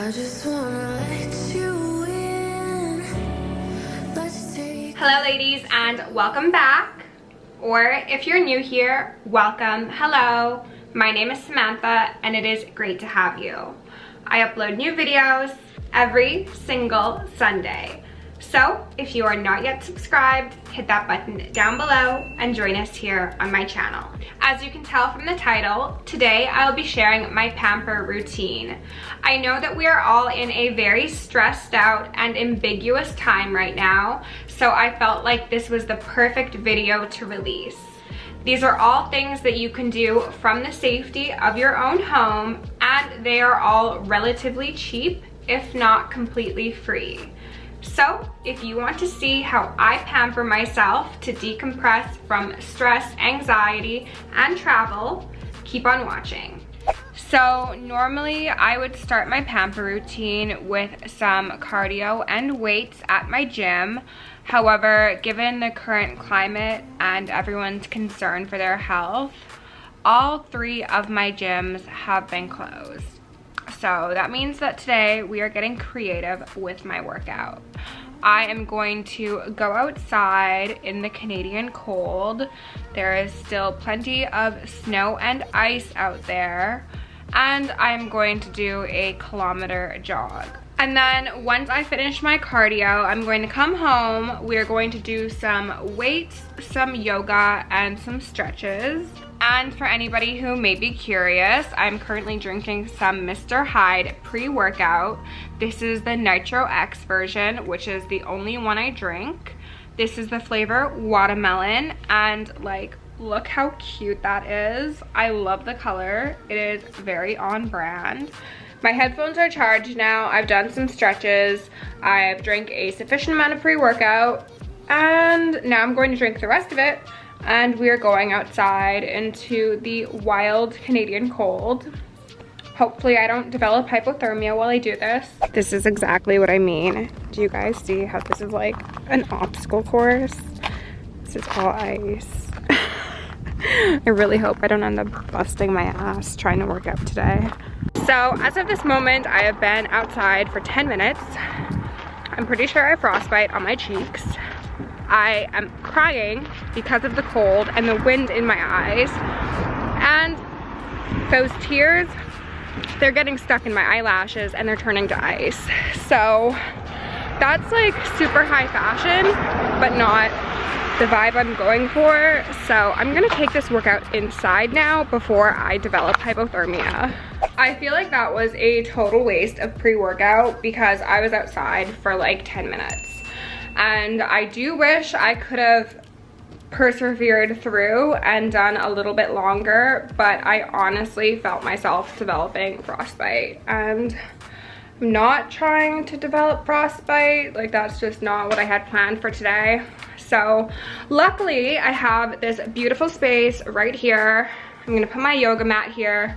I just wanna let you in. Let's take. Hello ladies and welcome back, or if you're new here, welcome. Hello, my name is Samantha and it is great to have you. I upload new videos every single Sunday. So if you are not yet subscribed, hit that button down below and join us here on my channel. As you can tell from the title, today I'll be sharing my pamper routine. I know that we are all in a very stressed out and ambiguous time right now, so I felt like this was the perfect video to release. These are all things that you can do from the safety of your own home, and they are all relatively cheap, if not completely free. So if you want to see how I pamper myself to decompress from stress, anxiety, and travel, keep on watching. So normally I would start my pamper routine with some cardio and weights at my gym. However, given the current climate and everyone's concern for their health, all 3 of my gyms have been closed. So that means that today we are getting creative with my workout. I am going to go outside in the Canadian cold. There is still plenty of snow and ice out there. And I'm going to do a kilometer jog. And then once I finish my cardio, I'm going to come home. We're going to do some weights, some yoga, and some stretches. And for anybody who may be curious, I'm currently drinking some Mr. Hyde pre-workout. This is the Nitro X version, which is the only one I drink. This is the flavor watermelon, and like, look how cute that is. I love the color. It is very on brand. My headphones are charged now. I've done some stretches. I've drank a sufficient amount of pre-workout, and now I'm going to drink the rest of it. And we are going outside into the wild Canadian cold. Hopefully I don't develop hypothermia while I do this. This is exactly what I mean. Do you guys see how this is like an obstacle course? This is all ice. I really hope I don't end up busting my ass trying to work out today. So as of this moment, I have been outside for 10 minutes. I'm pretty sure I have frostbite on my cheeks. I am crying because of the cold and the wind in my eyes. And those tears, they're getting stuck in my eyelashes and they're turning to ice. So that's like super high fashion, but not the vibe I'm going for. So I'm gonna take this workout inside now before I develop hypothermia. I feel like that was a total waste of pre-workout because I was outside for like 10 minutes. And I do wish I could have persevered through and done a little bit longer, but I honestly felt myself developing frostbite, and I'm not trying to develop frostbite. Like, that's just not what I had planned for today. So luckily I have this beautiful space right here. I'm gonna put my yoga mat here.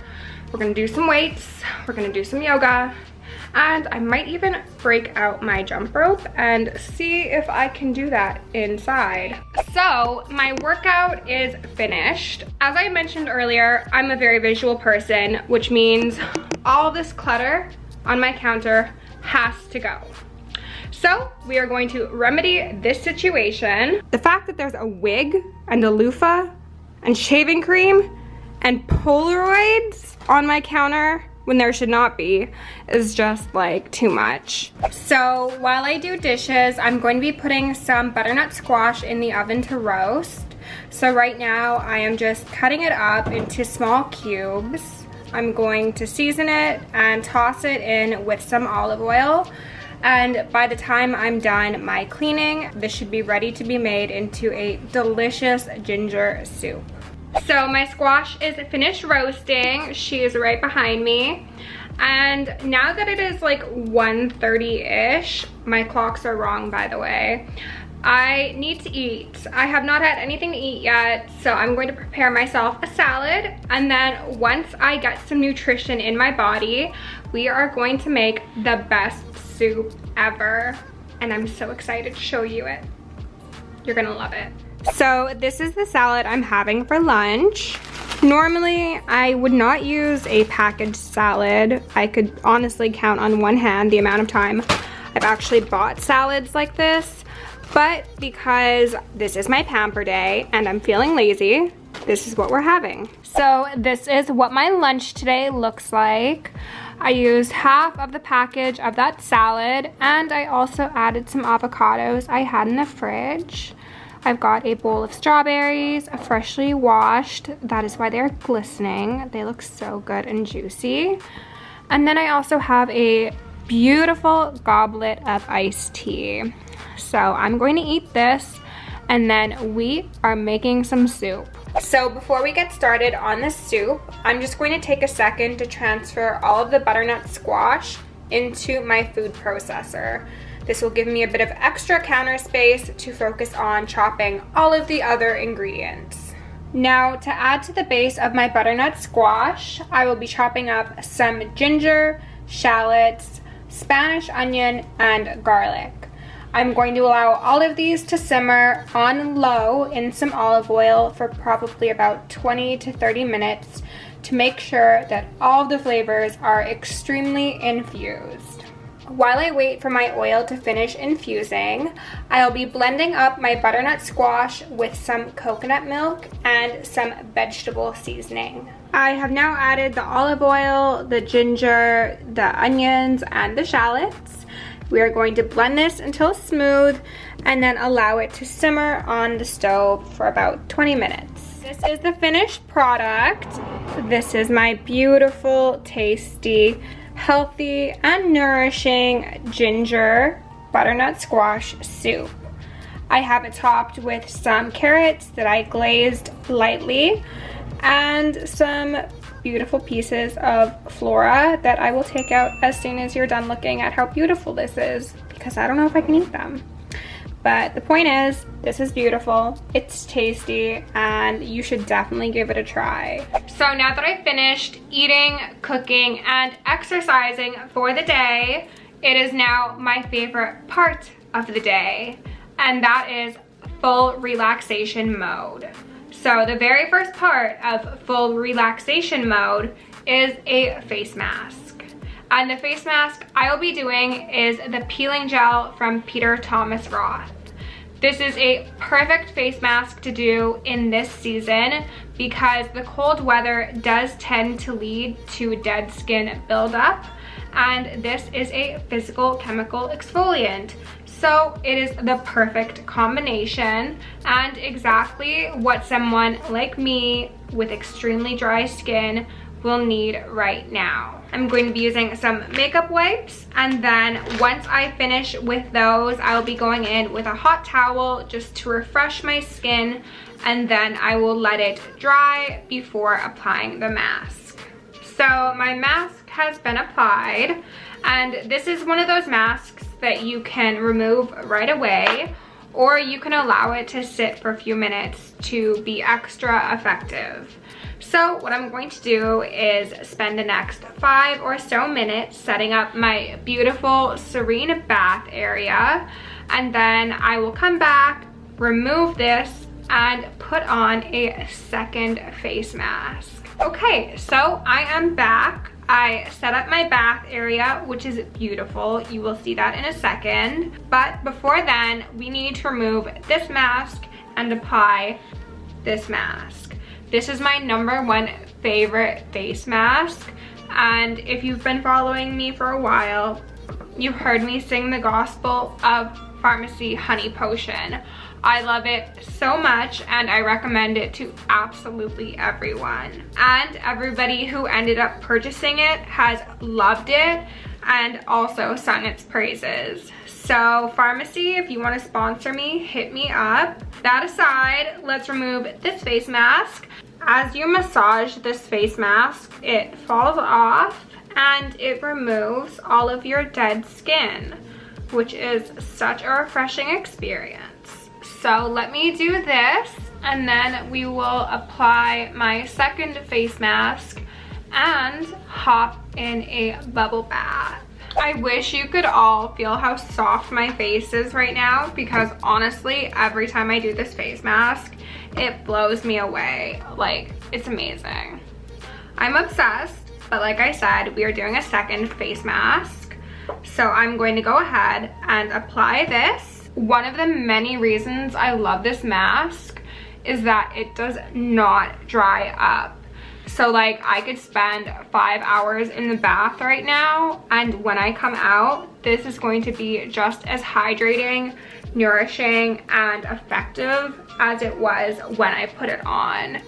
We're gonna do some weights, we're gonna do some yoga, and I might even break out my jump rope and see if I can do that inside. So my workout is finished. As I mentioned earlier, I'm a very visual person, which means all this clutter on my counter has to go. So we are going to remedy this situation. The fact that there's a wig and a loofah and shaving cream and Polaroids on my counter when there should not be is just like too much. So while I do dishes, I'm going to be putting some butternut squash in the oven to roast. So right now I am just cutting it up into small cubes. I'm going to season it and toss it in with some olive oil. And by the time I'm done my cleaning, this should be ready to be made into a delicious ginger soup. So my squash is finished roasting. She is right behind me. And now that it is like 1:30-ish, my clocks are wrong by the way, I need to eat. I have not had anything to eat yet, so I'm going to prepare myself a salad. And then once I get some nutrition in my body, we are going to make the best soup ever. And I'm so excited to show you it. You're gonna love it. So this is the salad I'm having for lunch. Normally, I would not use a packaged salad. I could honestly count on one hand the amount of time I've actually bought salads like this. But because this is my Pamper day and I'm feeling lazy, this is what we're having. So this is what my lunch today looks like. I used half of the package of that salad, and I also added some avocados I had in the fridge. I've got a bowl of strawberries, freshly washed. That is why they're glistening. They look so good and juicy. And then I also have a beautiful goblet of iced tea. So I'm going to eat this, and then we are making some soup. So before we get started on the soup, I'm just going to take a second to transfer all of the butternut squash into my food processor. This will give me a bit of extra counter space to focus on chopping all of the other ingredients. Now, to add to the base of my butternut squash, I will be chopping up some ginger, shallots, Spanish onion, and garlic. I'm going to allow all of these to simmer on low in some olive oil for probably about 20 to 30 minutes to make sure that all of the flavors are extremely infused. While I wait for my oil to finish infusing, I'll be blending up my butternut squash with some coconut milk and some vegetable seasoning. I have now added the olive oil, the ginger, the onions, and the shallots. We are going to blend this until smooth and then allow it to simmer on the stove for about 20 minutes. This is the finished product. This is my beautiful, tasty, healthy, and nourishing ginger butternut squash soup. I have it topped with some carrots that I glazed lightly and some beautiful pieces of flora that I will take out as soon as you're done looking at how beautiful this is, because I don't know if I can eat them. But the point is, this is beautiful, it's tasty, and you should definitely give it a try. So now that I've finished eating, cooking, and exercising for the day, it is now my favorite part of the day, and that is full relaxation mode. So the very first part of full relaxation mode is a face mask. And the face mask I will be doing is the peeling gel from Peter Thomas Roth. This is a perfect face mask to do in this season because the cold weather does tend to lead to dead skin buildup, and this is a physical chemical exfoliant. So it is the perfect combination and exactly what someone like me with extremely dry skin will need right now. I'm going to be using some makeup wipes, and then once I finish with those, I'll be going in with a hot towel just to refresh my skin, and then I will let it dry before applying the mask. So my mask has been applied, and this is one of those masks that you can remove right away, or you can allow it to sit for a few minutes to be extra effective. So what I'm going to do is spend the next 5 or so minutes setting up my beautiful serene bath area, and then I will come back, remove this, and put on a second face mask. Okay, so I am back. I set up my bath area, which is beautiful. You will see that in a second. But before then, we need to remove this mask and apply this mask. This is my #1 favorite face mask. And if you've been following me for a while, you've heard me sing the gospel of Pharmacy Honey Potion. I love it so much, and I recommend it to absolutely everyone. And everybody who ended up purchasing it has loved it and also sung its praises. So Pharmacy, if you want to sponsor me, hit me up. That aside, let's remove this face mask. As you massage this face mask, it falls off and it removes all of your dead skin, which is such a refreshing experience. So let me do this, and then we will apply my second face mask, and hop in a bubble bath. I wish you could all feel how soft my face is right now, because honestly, every time I do this face mask, it blows me away. Like, it's amazing. I'm obsessed, but like I said, we are doing a second face mask. So I'm going to go ahead and apply this. One of the many reasons I love this mask is that it does not dry up. So like, I could spend 5 hours in the bath right now, and when I come out, this is going to be just as hydrating, nourishing, and effective as it was when I put it on,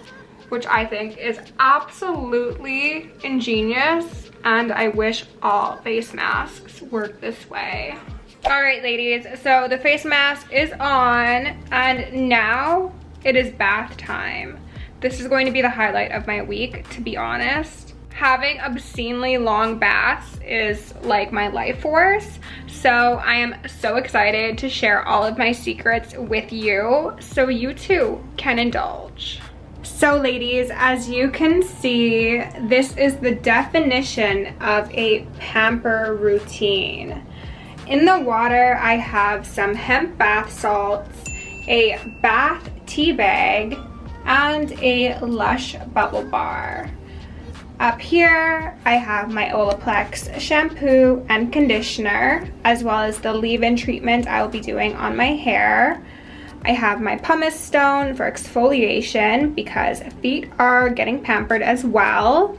which I think is absolutely ingenious, and I wish all face masks worked this way. All right, ladies, so the face mask is on, and now it is bath time. This is going to be the highlight of my week, to be honest. Having obscenely long baths is like my life force, so I am so excited to share all of my secrets with you so you too can indulge. So ladies, as you can see, this is the definition of a pamper routine. In the water, I have some hemp bath salts, a bath tea bag, and a Lush bubble bar. Up here, I have my Olaplex shampoo and conditioner, as well as the leave-in treatment I will be doing on my hair. I have my pumice stone for exfoliation because feet are getting pampered as well.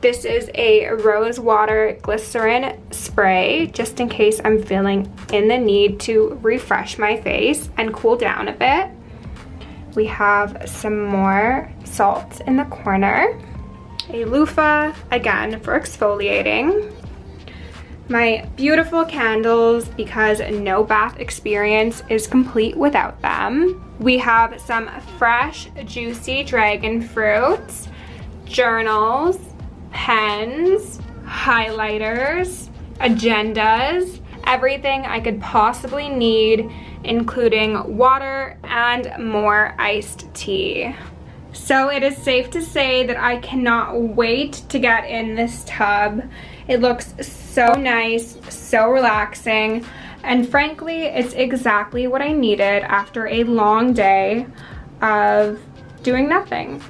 This is a rose water glycerin spray, just in case I'm feeling in the need to refresh my face and cool down a bit. We have some more salts in the corner. A loofah, again, for exfoliating. My beautiful candles, because no bath experience is complete without them. We have some fresh, juicy dragon fruits, journals, pens, highlighters, agendas, everything I could possibly need, including water and more iced tea. So it is safe to say that I cannot wait to get in this tub. It looks so nice, so relaxing, and frankly, it's exactly what I needed after a long day of doing nothing.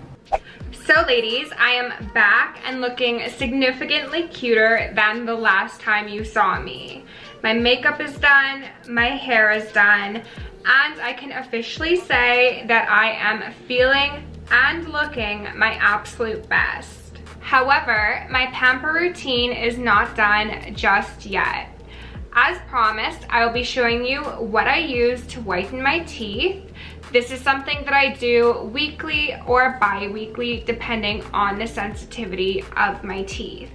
So ladies, I am back and looking significantly cuter than the last time you saw me. My makeup is done, my hair is done, and I can officially say that I am feeling and looking my absolute best. However, my pamper routine is not done just yet. As promised, I will be showing you what I use to whiten my teeth. This is something that I do weekly or bi-weekly depending on the sensitivity of my teeth.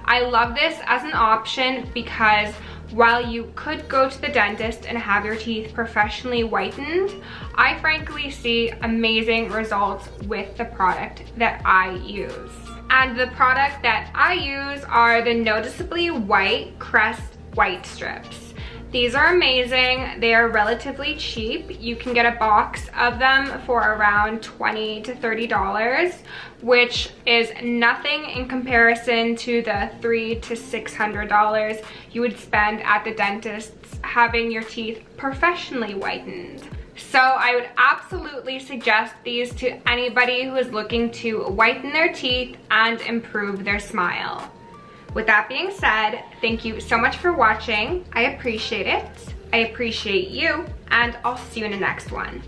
I love this as an option because while you could go to the dentist and have your teeth professionally whitened, I frankly see amazing results with the product that I use. And the product that I use are the Noticeably White Crest White Strips. These are amazing. They are relatively cheap. You can get a box of them for around $20 to $30, which is nothing in comparison to the $300 to $600 you would spend at the dentist's having your teeth professionally whitened. So I would absolutely suggest these to anybody who is looking to whiten their teeth and improve their smile. With that being said, thank you so much for watching. I appreciate it. I appreciate you, and I'll see you in the next one.